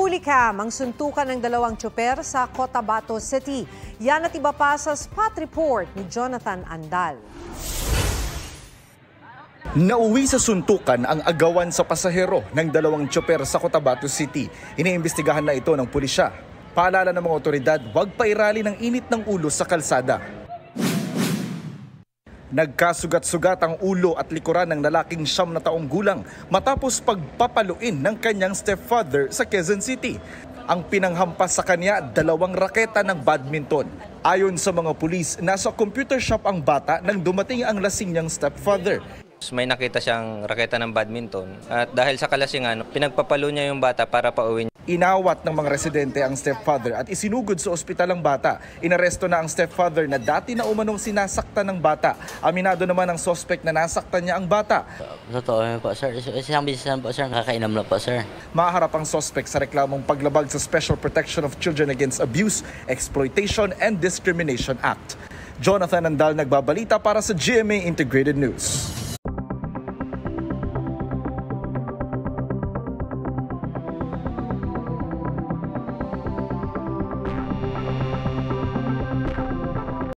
Nahulikam ang suntukan ng dalawang tsoper sa Cotabato City. Yan at iba pa sa spot report ni Jonathan Andal. Nauwi sa suntukan ang agawan sa pasahero ng dalawang tsoper sa Cotabato City. Iniimbestigahan na ito ng pulisya. Paalala ng mga otoridad, huwag pairali ng init ng ulo sa kalsada. Nagkasugat-sugat ang ulo at likuran ng lalaking 9 na taong gulang matapos pagpapaluin ng kanyang stepfather sa Quezon City. Ang pinanghampas sa kanya, 2 raketa ng badminton. Ayon sa mga pulis, nasa computer shop ang bata nang dumating ang lasing niyang stepfather. May nakita siyang raketa ng badminton at dahil sa kalasingan, pinagpapalo niya yung bata para pauwi. Inawat ng mga residente ang stepfather at isinugod sa ospital ang bata. Inaresto na ang stepfather na dati na umanong sinasaktan ng bata. Aminado naman ang suspect na nasaktan niya ang bata. Totoo po sir, isang bisis po sir, nakakainom na po sir. Maharap ang suspect sa reklamong paglabag sa Special Protection of Children Against Abuse, Exploitation and Discrimination Act. Jonathan Andal nagbabalita para sa GMA Integrated News.